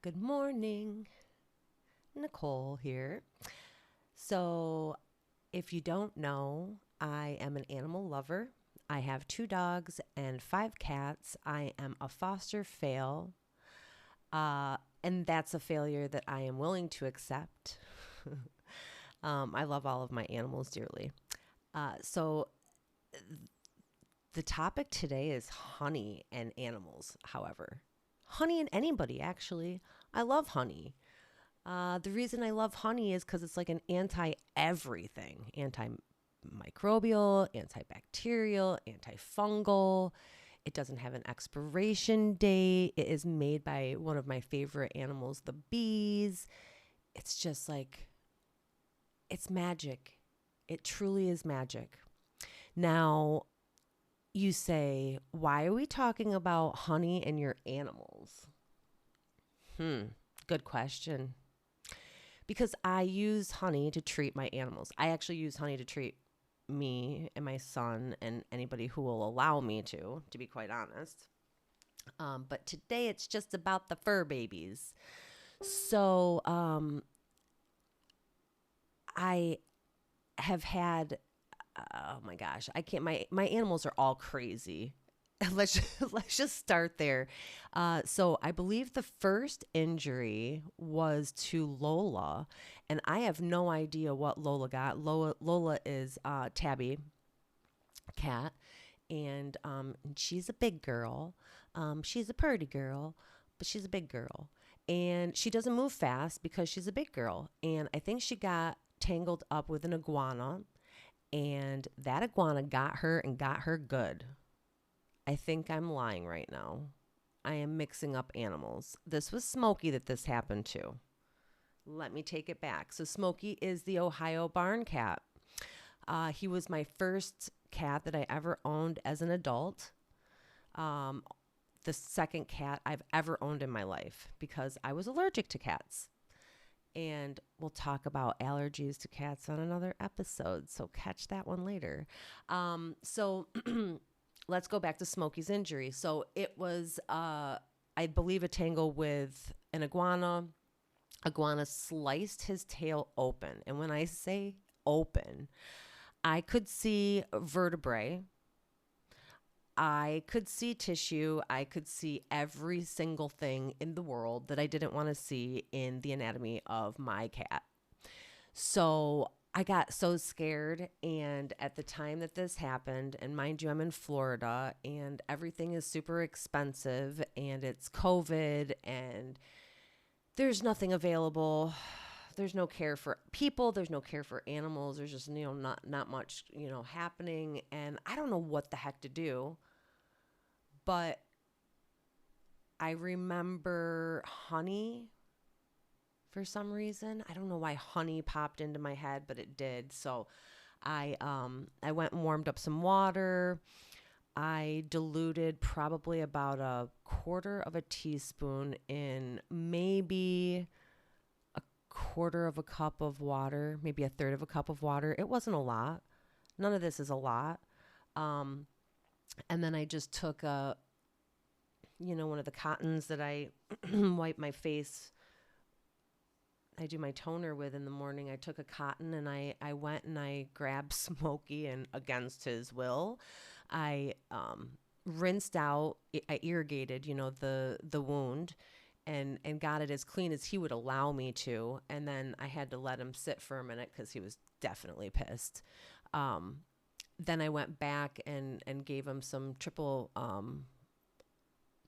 Good morning. Nicole here. So, if you don't know, I am an animal lover. I have 2 dogs and 5 cats. I am a foster fail, and that's a failure that I am willing to accept. I love all of my animals dearly. So, the topic today is honey and animals, however. Honey and anybody, actually. I love honey. The reason I love honey is because it's like an anti everything, antimicrobial, antibacterial, antifungal. It doesn't have an expiration date. It is made by one of my favorite animals, the bees. It's just like, it's magic. It truly is magic. Now, you say, why are we talking about honey and your animals? Good question. Because I use honey to treat my animals. I actually use honey to treat me and my son and anybody who will allow me to be quite honest. But today it's just about the fur babies. So I have had, oh my gosh, I can't, my animals are all crazy. Let's just start there. So I believe the first injury was to Lola, and I have no idea what Lola got. Lola is Tabby cat, and she's a big girl. She's a pretty girl, but she's a big girl, and she doesn't move fast because she's a big girl. And I think she got tangled up with an iguana, and that iguana got her and got her good. I think I'm lying right now. I am mixing up animals. This was Smokey that this happened to. Let me take it back. So, Smokey is the Ohio barn cat. He was my first cat that I ever owned as an adult. Um, the second cat I've ever owned in my life because I was allergic to cats. And we'll talk about allergies to cats on another episode. So, catch that one later. So, let's go back to Smokey's injury. So it was, I believe, a tangle with an iguana. Iguana sliced his tail open. And when I say open, I could see vertebrae. I could see tissue. I could see every single thing in the world that I didn't want to see in the anatomy of my cat. So I got so scared. And at the time that this happened, and mind you, I'm in Florida and everything is super expensive and it's COVID and there's nothing available. There's no care for people. There's no care for animals. There's just, not much, happening. And I don't know what the heck to do. But I remember honey for some reason. I don't know why honey popped into my head, but it did. So I went and warmed up some water. I diluted probably about a quarter of a teaspoon in maybe a quarter of a cup of water, maybe a third of a cup of water. It wasn't a lot. None of this is a lot. And then I just took one of the cottons that I wipe my face, I do my toner with in the morning. I took a cotton and I went and I grabbed Smokey, and against his will, I rinsed out, I irrigated, the wound and got it as clean as he would allow me to. And then I had to let him sit for a minute because he was definitely pissed. Then I went back and gave him some triple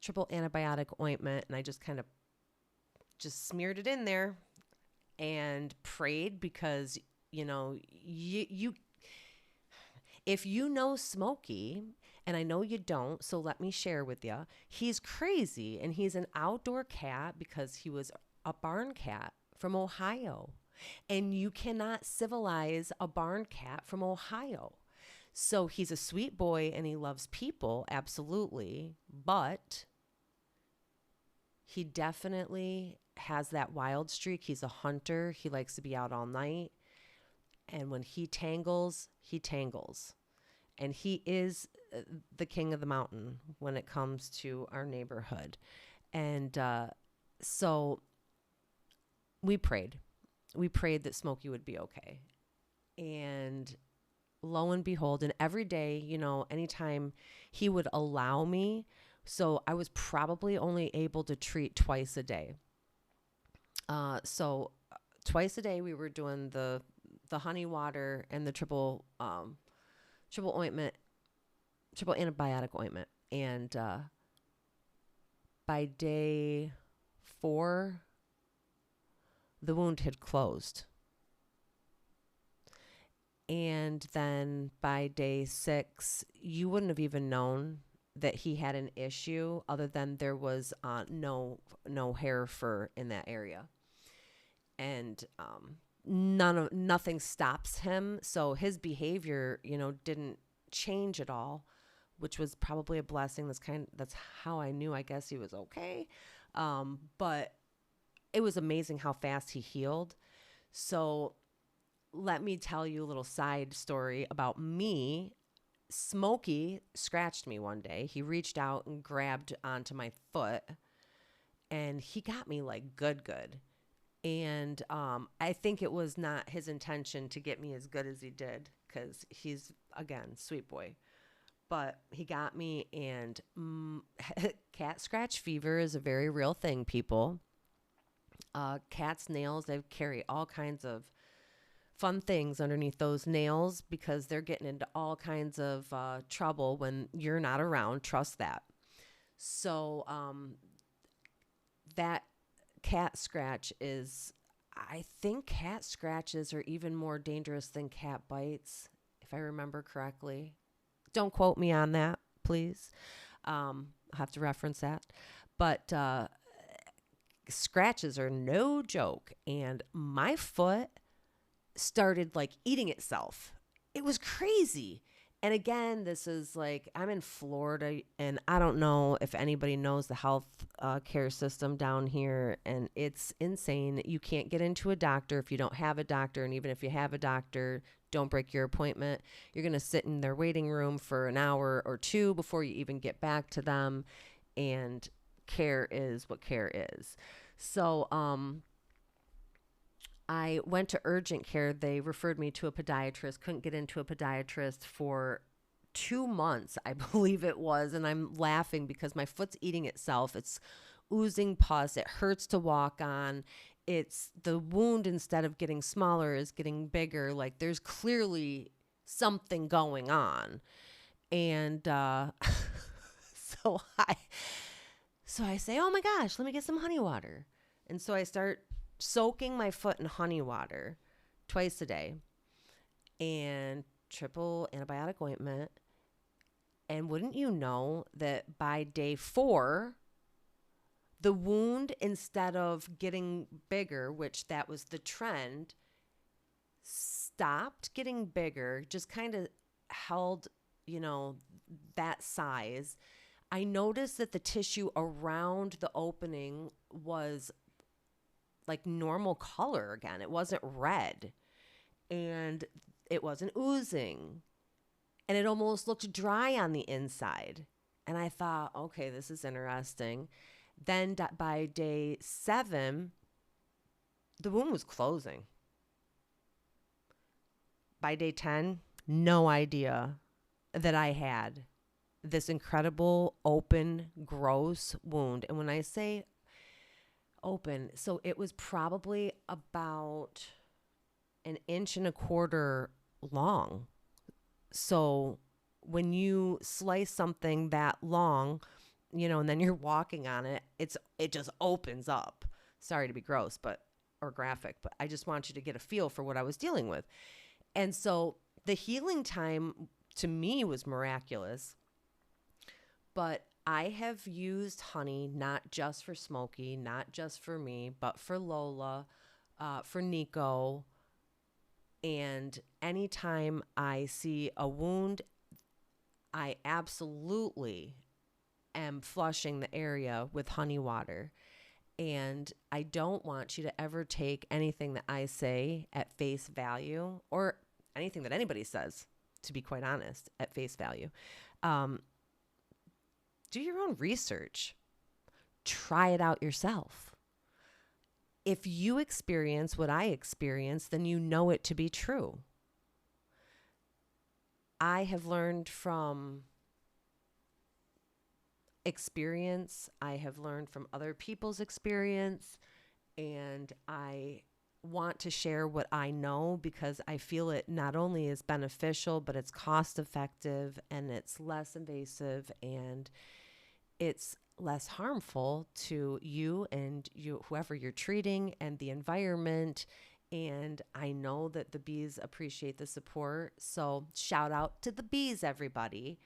antibiotic ointment, and I just kind of just smeared it in there and prayed because you if you know Smokey, and I know you don't, so let me share with you. He's crazy, and he's an outdoor cat because he was a barn cat from Ohio, and you cannot civilize a barn cat from Ohio. So he's a sweet boy and he loves people, absolutely, but he definitely has that wild streak. He's a hunter. He likes to be out all night. And when he tangles, he tangles. And he is the king of the mountain when it comes to our neighborhood. And So we prayed. We prayed that Smokey would be okay. And lo and behold, and every day, anytime he would allow me, so I was probably only able to treat twice a day. So twice a day we were doing the honey water and the triple ointment, triple antibiotic ointment. And by day 4, the wound had closed. And then by day 6, you wouldn't have even known that he had an issue other than there was no hair fur in that area. And nothing stops him. So his behavior, didn't change at all, which was probably a blessing. That's how I knew, I guess, he was okay. But it was amazing how fast he healed. So let me tell you a little side story about me. Smokey scratched me one day. He reached out and grabbed onto my foot, and he got me like good. And I think it was not his intention to get me as good as he did, because he's, again, sweet boy. But he got me, and cat scratch fever is a very real thing, people. Cat's nails, they carry all kinds of fun things underneath those nails because they're getting into all kinds of trouble when you're not around. Trust that. So that cat scratch is, I think cat scratches are even more dangerous than cat bites, if I remember correctly. Don't quote me on that, please. I'll have to reference that. But scratches are no joke. And my foot started like eating itself. It was crazy. And again, this is like, I'm in Florida, and I don't know if anybody knows the health care system down here, and it's insane. You can't get into a doctor if you don't have a doctor. And even if you have a doctor, don't break your appointment. You're going to sit in their waiting room for an hour or two before you even get back to them. And care is what care is. So, I went to urgent care. They referred me to a podiatrist. Couldn't get into a podiatrist for 2 months, I believe it was. And I'm laughing because my foot's eating itself. It's oozing pus. It hurts to walk on. It's the wound, instead of getting smaller, is getting bigger. Like there's clearly something going on. And so I so I say, oh my gosh, let me get some honey water. And so I start soaking my foot in honey water twice a day and triple antibiotic ointment. And wouldn't you know that by day 4, the wound, instead of getting bigger, which that was the trend, stopped getting bigger, just kind of held, that size. I noticed that the tissue around the opening was like normal color again. It wasn't red, and it wasn't oozing, and it almost looked dry on the inside. And I thought, okay, this is interesting. Then by day 7, the wound was closing. By day 10, no idea that I had this incredible open, gross wound. And when I say open, so it was probably about 1.25 inches long. So when you slice something that long, and then you're walking on it, it just opens up. Sorry to be gross, or graphic, but I just want you to get a feel for what I was dealing with. And so the healing time to me was miraculous. But I have used honey not just for Smokey, not just for me, but for Lola, for Nico. And anytime I see a wound, I absolutely am flushing the area with honey water. And I don't want you to ever take anything that I say at face value, or anything that anybody says, to be quite honest, at face value. Do your own research. Try it out yourself. If you experience what I experience, then you know it to be true. I have learned from experience, I have learned from other people's experience, and I want to share what I know because I feel it not only is beneficial, but it's cost effective and it's less invasive and it's less harmful to you and you whoever you're treating and the environment. And I know that the bees appreciate the support. So shout out to the bees, everybody.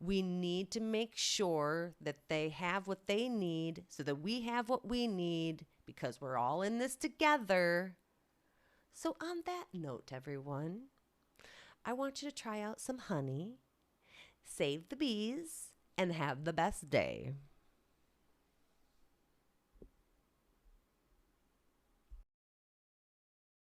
We need to make sure that they have what they need so that we have what we need because we're all in this together. So, on that note, everyone, I want you to try out some honey, save the bees, and have the best day.